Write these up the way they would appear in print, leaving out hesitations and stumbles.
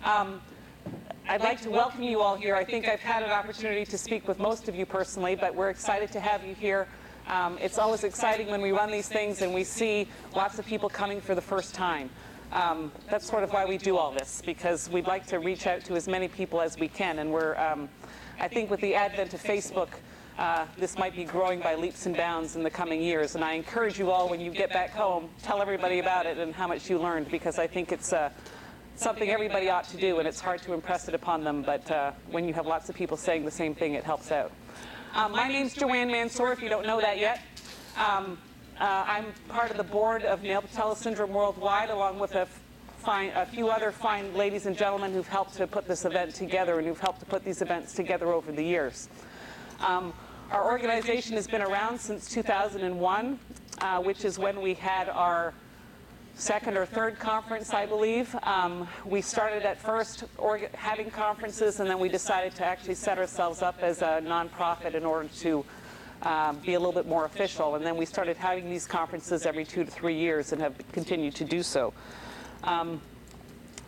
I'd like to welcome you all here. I think I've had an opportunity to speak with most of you personally, but we're excited to have you here. It's always exciting when we run these things and we see lots of people coming for the first time. That's sort of why we do all this, because we'd like to reach out to as many people as we can. And we're, I think with the advent of Facebook, this might be growing by leaps and bounds in the coming years. And I encourage you all, when you get back home, tell everybody about it and how much you learned, because I think it's something everybody ought to do, and it's hard to impress it upon them. But when you have lots of people saying the same thing, it helps out. My name's Joanne Mansour, if you don't know that yet. I'm part of the board of Nail Patella Syndrome Worldwide, along with a few other fine ladies and gentlemen who've helped to put this event together and who've helped to put these events together over the years. Our organization has been around since 2001, which is when we had our second or third conference, I believe. We started at first having conferences, and then we decided to actually set ourselves up as a nonprofit in order to be a little bit more official. And then we started having these conferences every 2 to 3 years and have continued to do so. Oh,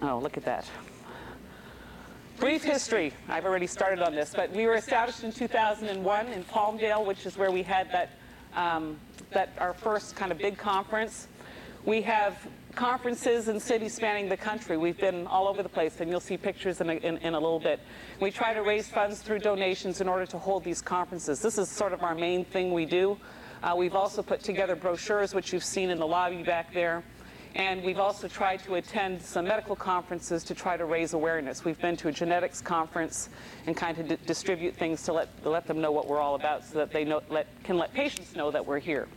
look at that. Brief history. I've already started on this, but we were established in 2001 in Palmdale, which is where we had our first kind of big conference. We have conferences in cities spanning the country. We've been all over the place, and you'll see pictures in a little bit. We try to raise funds through donations in order to hold these conferences. This is sort of our main thing we do. We've also put together brochures, which you've seen in the lobby back there. And we've also tried to attend some medical conferences to try to raise awareness. We've been to a genetics conference and kind of distribute things to let them know what we're all about, so that they can let patients know that we're here.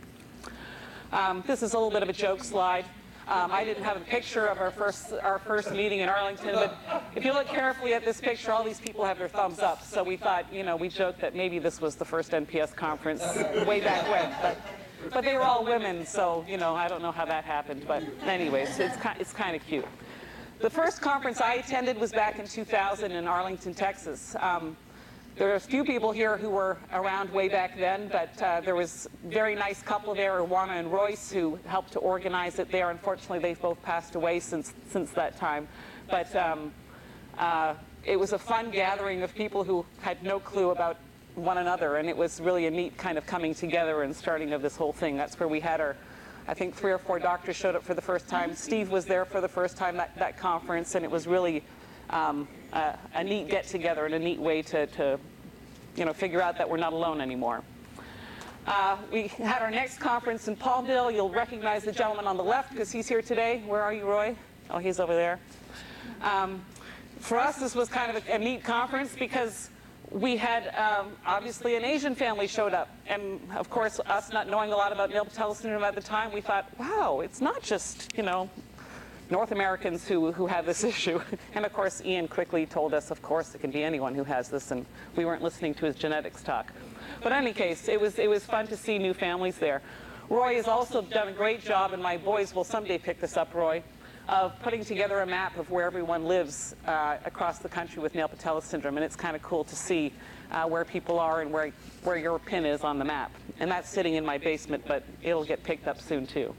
This is a little bit of a joke slide. I didn't have a picture of our first meeting in Arlington, but if you look carefully at this picture, all these people have their thumbs up. So we thought, we joked that maybe this was the first NPS conference way back when. But they were all women, so, I don't know how that happened. But anyways, it's kind of cute. The first conference I attended was back in 2000 in Arlington, Texas. There are a few people here who were around way back then, but there was a very nice couple there, Wana and Royce, who helped to organize it there. Unfortunately, they've both passed away since that time. But it was a fun gathering of people who had no clue about one another, and it was really a neat kind of coming together and starting of this whole thing. That's where we had I think 3 or 4 doctors showed up for the first time. Steve was there for the first time at that conference, and it was really a neat get-together and a neat way to figure out that we're not alone anymore. We had our next conference in Palmdale. You'll recognize the gentleman on the left because he's here today. Where are you, Roy? Oh, he's over there. For us, this was kind of a neat conference because we had, obviously, an Asian family showed up. And, of course, us not knowing a lot about Nail Patella Syndrome at the time, we thought, wow, it's not just, North Americans who have this issue. And, of course, Ian quickly told us, of course, it can be anyone who has this, and we weren't listening to his genetics talk. But in any case, it was fun to see new families there. Roy has also done a great job, and my boys will someday pick this up, Roy, of putting together a map of where everyone lives across the country with Nail Patella Syndrome, and it's kind of cool to see where people are and where your pin is on the map. And that's sitting in my basement, but it'll get picked up soon, too.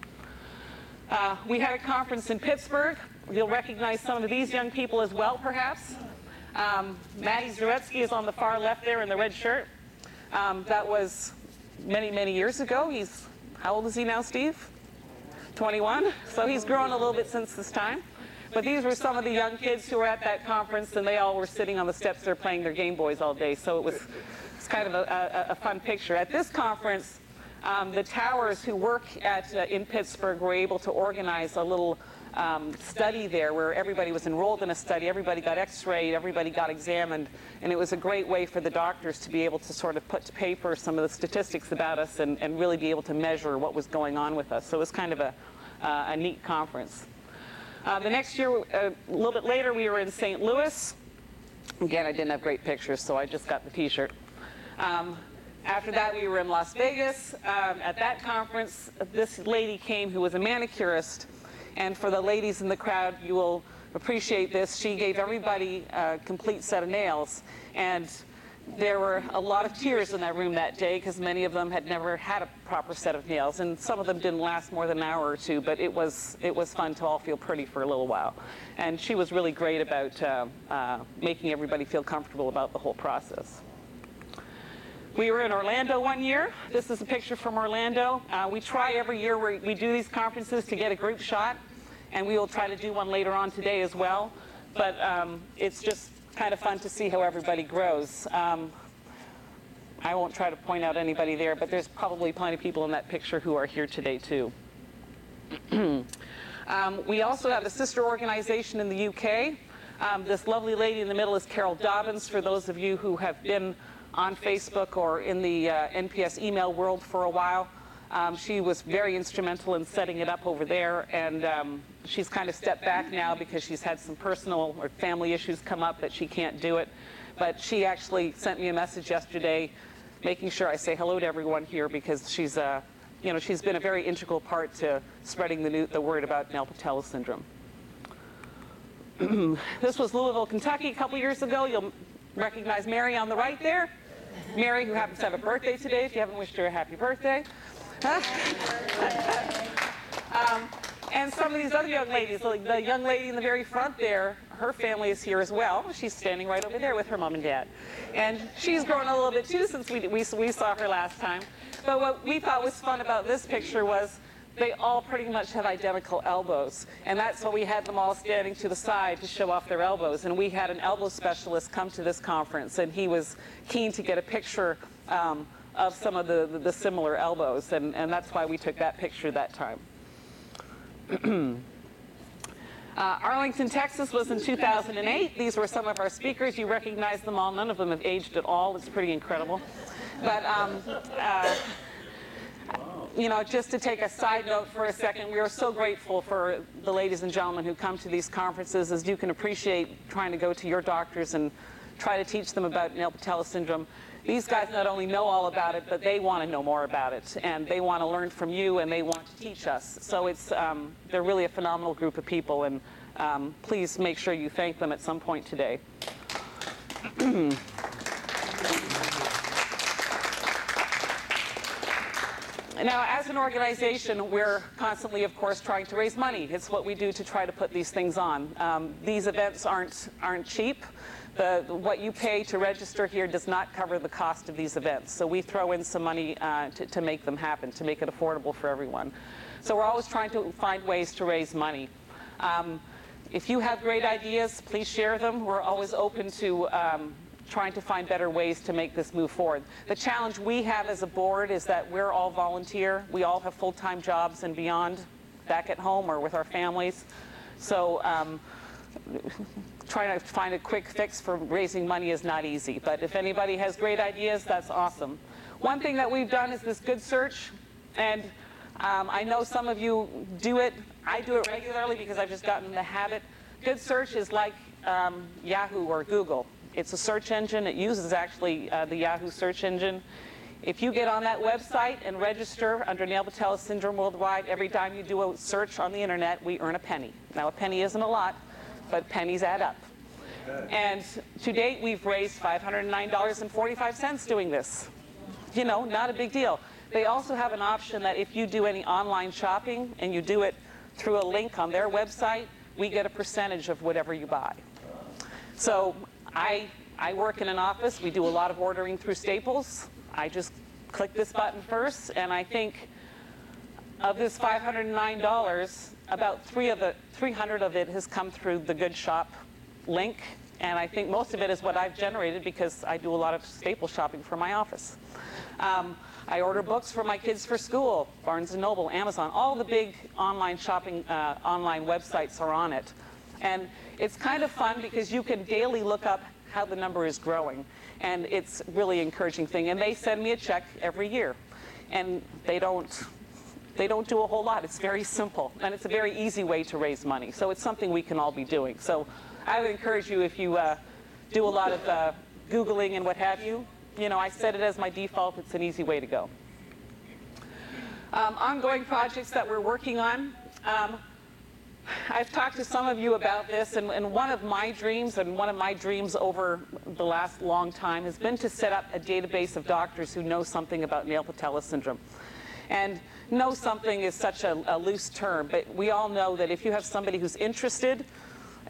We had a conference in Pittsburgh. You'll recognize some of these young people as well, perhaps. Maddie Zaretsky is on the far left there in the red shirt. That was many, many years ago. How old is he now, Steve? 21, so he's grown a little bit since this time. But these were some of the young kids who were at that conference, and they all were sitting on the steps there playing their Game Boys all day, so it's kind of a fun picture. At this conference, the Towers who work in Pittsburgh were able to organize a little study there where everybody was enrolled in a study, everybody got x-rayed, everybody got examined, and it was a great way for the doctors to be able to sort of put to paper some of the statistics about us and really be able to measure what was going on with us. So it was kind of a neat conference. The next year, a little bit later, we were in St. Louis. Again, I didn't have great pictures, so I just got the t-shirt. After that, we were in Las Vegas. At that conference, this lady came who was a manicurist. And for the ladies in the crowd, you will appreciate this. She gave everybody a complete set of nails. And there were a lot of tears in that room that day because many of them had never had a proper set of nails, and some of them didn't last more than an hour or two, but it was fun to all feel pretty for a little while. And she was really great about making everybody feel comfortable about the whole process. We were in Orlando one year. This is a picture from Orlando. We try every year where we do these conferences to get a group shot, and we will try to do one later on today as well. But it's just kind of fun to see how everybody grows. I won't try to point out anybody there, but there's probably plenty of people in that picture who are here today too. We also have a sister organization in the UK. This lovely lady in the middle is Carol Dobbins, for those of you who have been on Facebook or in the NPS email world for a while. She was very instrumental in setting it up over there, and she's kind of stepped back now because she's had some personal or family issues come up that she can't do it. But she actually sent me a message yesterday making sure I say hello to everyone here, because she's she's been a very integral part to spreading the word about Nail Patella syndrome. This was Louisville, Kentucky a couple years ago. You'll recognize Mary on the right there. Mary, who happens to have a birthday today, if you haven't wished her a happy birthday. And some of these other young ladies, like the young lady in the very front there, her family is here as well. She's standing right over there with her mom and dad. And she's grown a little bit too since we saw her last time. But what we thought was fun about this picture was they all pretty much have identical elbows. And that's why we had them all standing to the side to show off their elbows. And we had an elbow specialist come to this conference, and he was keen to get a picture of some of the similar elbows. And that's why we took that picture that time. Arlington, Texas was in 2008. These were some of our speakers. You recognize them all. None of them have aged at all. It's pretty incredible. But just to take a side note for a second, we are so grateful for the ladies and gentlemen who come to these conferences. As you can appreciate, trying to go to your doctors and try to teach them about Nail Patella syndrome. These guys not only know all about it, but they want to know more about it, and they want to learn from you, and they want to teach us. So they're really a phenomenal group of people, and please make sure you thank them at some point today. Now, as an organization, we're constantly, of course, trying to raise money. It's what we do to try to put these things on. These events aren't cheap. What you pay to register here does not cover the cost of these events. So we throw in some money to make them happen, to make it affordable for everyone. So we're always trying to find ways to raise money. If you have great ideas, please share them. We're always open to trying to find better ways to make this move forward. The challenge we have as a board is that we're all volunteer. We all have full-time jobs and beyond, back at home or with our families. So trying to find a quick fix for raising money is not easy. But if anybody has great ideas, that's awesome. One thing that we've done is this Good Search. And I know some of you do it. I do it regularly because I've just gotten in the habit. Good Search is like Yahoo or Google. It's a search engine. It uses actually the Yahoo search engine. If you get on that website and register under Nail Patella Syndrome Worldwide, every time you do a search on the internet, we earn a penny. Now, a penny isn't a lot, but pennies add up. And to date, we've raised $509.45 doing this. Not a big deal. They also have an option that if you do any online shopping and you do it through a link on their website, we get a percentage of whatever you buy. So I work in an office. We do a lot of ordering through Staples. I just click this button first, and I think of this $509, about 300 of it has come through the Good Shop link, and I think most of it is what I've generated because I do a lot of Staples shopping for my office. I order books for my kids for school, Barnes & Noble, Amazon, all the big online shopping, online websites are on it. And it's kind of fun because you can daily look up how the number is growing. And it's really encouraging thing. And they send me a check every year. And they don't do a whole lot. It's very simple. And it's a very easy way to raise money. So it's something we can all be doing. So I would encourage you, if you do a lot of Googling and what have you, I set it as my default. It's an easy way to go. Ongoing projects that we're working on. I've talked to some of you about this, and one of my dreams over the last long time has been to set up a database of doctors who know something about Nail Patella syndrome. And know something is such a loose term, but we all know that if you have somebody who's interested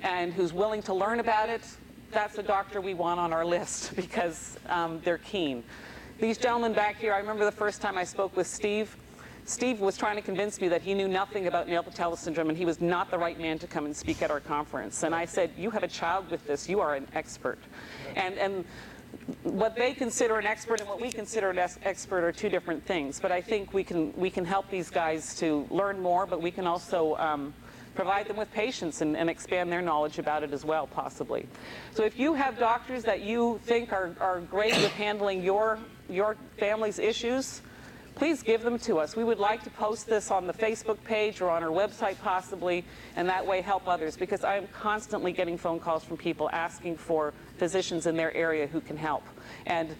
and who's willing to learn about it, that's a doctor we want on our list because they're keen. These gentlemen back here, I remember the first time I spoke with Steve. Steve was trying to convince me that he knew nothing about Nail Patella syndrome and he was not the right man to come and speak at our conference. And I said, you have a child with this, you are an expert. And what they consider an expert and what we consider an expert are two different things. But I think we can help these guys to learn more, but we can also provide them with patients and expand their knowledge about it as well, possibly. So if you have doctors that you think are great with handling your family's issues, please give them to us. We would like to post this on the Facebook page or on our website possibly, and that way help others, because I am constantly getting phone calls from people asking for physicians in their area who can help. And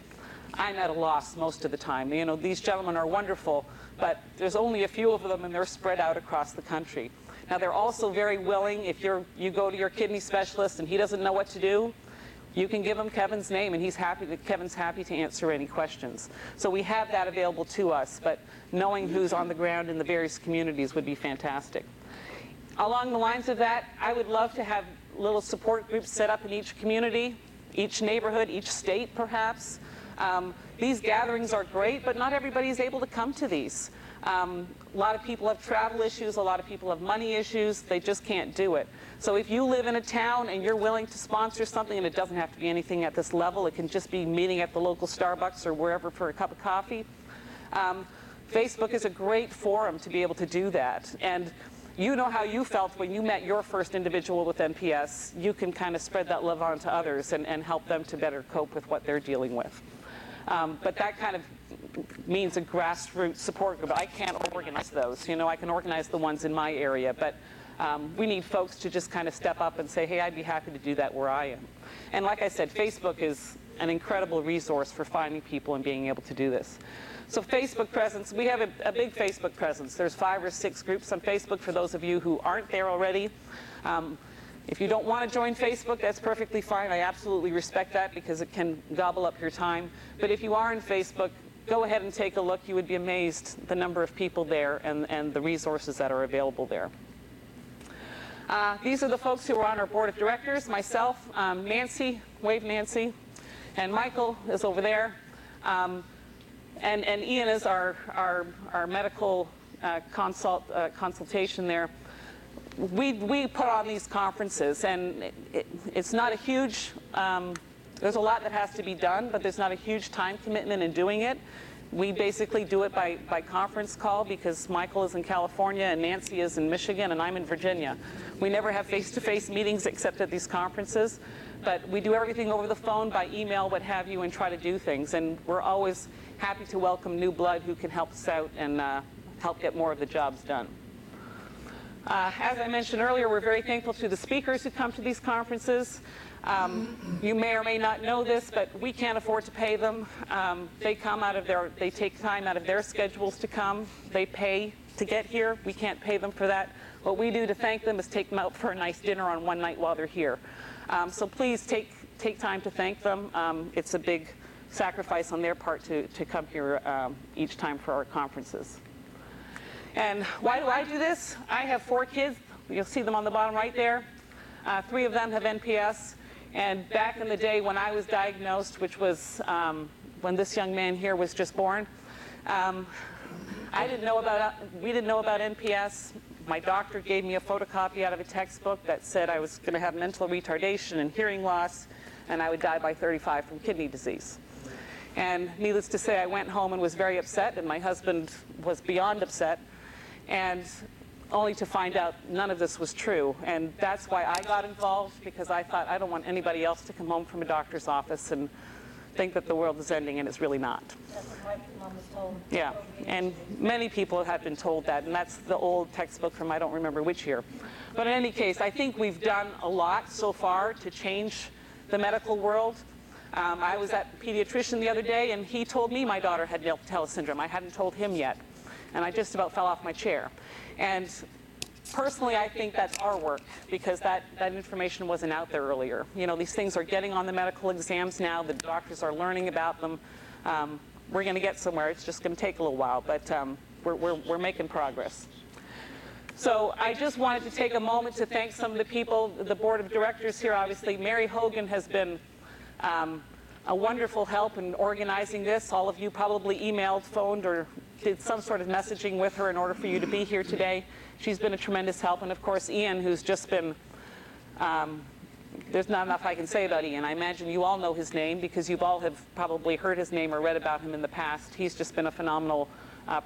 I'm at a loss most of the time. You know, these gentlemen are wonderful, but there's only a few of them and they're spread out across the country. Now they're also very willing, if you go to your kidney specialist and he doesn't know what to do, you can give him Kevin's name, and Kevin's happy to answer any questions. So we have that available to us, but knowing who's on the ground in the various communities would be fantastic. Along the lines of that, I would love to have little support groups set up in each community, each neighborhood, each state perhaps. These gatherings are great, but not everybody is able to come to these. A lot of people have travel issues, a lot of people have money issues, they just can't do it. So if you live in a town and you're willing to sponsor something, and it doesn't have to be anything at this level, it can just be meeting at the local Starbucks or wherever for a cup of coffee. Facebook is a great forum to be able to do that. And you know how you felt when you met your first individual with NPS. You can kind of spread that love on to others and help them to better cope with what they're dealing with. But that kind of means a grassroots support group. I can't organize those. You know, I can organize the ones in my area, but we need folks to just kind of step up and say, hey, I'd be happy to do that where I am. And like I said, Facebook is an incredible resource for finding people and being able to do this. So Facebook presence, we have a big Facebook presence. There's 5 or 6 groups on Facebook for those of you who aren't there already. If you don't want to join Facebook, that's perfectly fine. I absolutely respect that because it can gobble up your time. But if you are in Facebook, go ahead and take a look. You would be amazed the number of people there and the resources that are available there. These are the folks who are on our board of directors. Myself, Nancy, wave Nancy, and Michael is over there. And Ian is our medical consultation there. We put on these conferences, and it's not a huge, there's a lot that has to be done, but there's not a huge time commitment in doing it. We basically do it by conference call because Michael is in California and Nancy is in Michigan and I'm in Virginia. We never have face-to-face meetings except at these conferences, but we do everything over the phone, by email, what have you, and try to do things. And we're always happy to welcome new blood who can help us out and help get more of the jobs done. As I mentioned earlier, we're very thankful to the speakers who come to these conferences. You may or may not know this, but we can't afford to pay them. They take time out of their schedules to come. They pay to get here. We can't pay them for that. What we do to thank them is take them out for a nice dinner on one night while they're here. So please take time to thank them. It's a big sacrifice on their part to come here each time for our conferences. And why do I do this? I have 4 kids. You'll see them on the bottom right there. 3 of them have NPS. And back in the day when I was diagnosed, which was when this young man here was just born, we didn't know about NPS. My doctor gave me a photocopy out of a textbook that said I was going to have mental retardation and hearing loss, and I would die by 35 from kidney disease. And needless to say, I went home and was very upset, and my husband was beyond upset, and only to find out none of this was true. And that's why I got involved, because I thought I don't want anybody else to come home from a doctor's office and think that the world is ending, and it's really not. That's what my mom was told. Yeah, and many people have been told that, and that's the old textbook from I don't remember which year. But in any case, I think we've done a lot so far to change the medical world. I was at a pediatrician the other day, and he told me my daughter had Nail Patella syndrome. I hadn't told him yet, and I just about fell off my chair. And Personally, I think that's our work, because that information wasn't out there earlier. You know, these things are getting on the medical exams now. The doctors are learning about them. We're going to get somewhere. It's just going to take a little while, but we're making progress. So I just wanted to take a moment to thank some of the people, the board of directors here. Obviously, Mary Hogan has been a wonderful help in organizing this. All of you probably emailed, phoned, or did some sort of messaging with her in order for you to be here today. She's been a tremendous help. And of course, Ian, who's just been, there's not enough I can say about Ian. I imagine you all know his name because you all have probably heard his name or read about him in the past. He's just been a phenomenal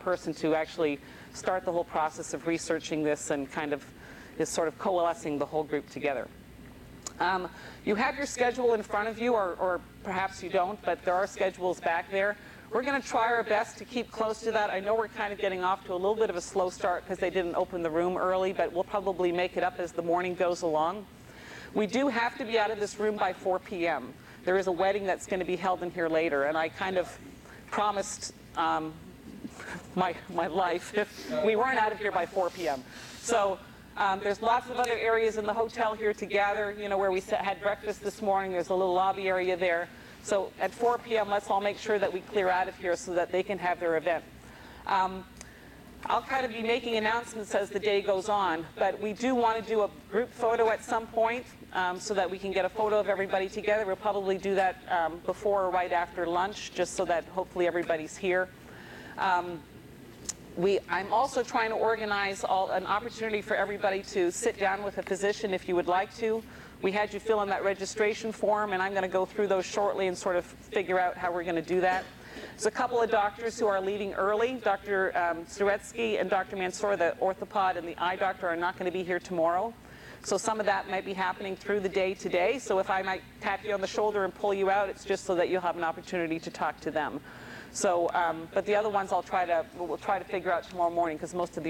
person to actually start the whole process of researching this and kind of is sort of coalescing the whole group together. You have your schedule in front of you, or perhaps you don't, but there are schedules back there. We're going to try our best to keep close to that. I know we're kind of getting off to a little bit of a slow start because they didn't open the room early, but we'll probably make it up as the morning goes along. We do have to be out of this room by 4 p.m. There is a wedding that's going to be held in here later, and I kind of promised my life if we weren't out of here by 4 p.m. So there's lots of other areas in the hotel here to gather, you know, where we had breakfast this morning. There's a little lobby area there. So at 4 p.m., let's all make sure that we clear out of here so that they can have their event. I'll kind of be making announcements as the day goes on, but we do want to do a group photo at some point so that we can get a photo of everybody together. We'll probably do that before or right after lunch, just so that hopefully everybody's here. I'm also trying to organize an opportunity for everybody to sit down with a physician if you would like to. We had you fill in that registration form, and I'm going to go through those shortly and sort of figure out how we're going to do that. There's a couple of doctors who are leaving early. Dr. Stretsky and Dr. Mansour, the orthopod and the eye doctor, are not going to be here tomorrow. So some of that might be happening through the day today. So if I might tap you on the shoulder and pull you out, it's just so that you'll have an opportunity to talk to them. So, but the other ones we'll try to figure out tomorrow morning because most of the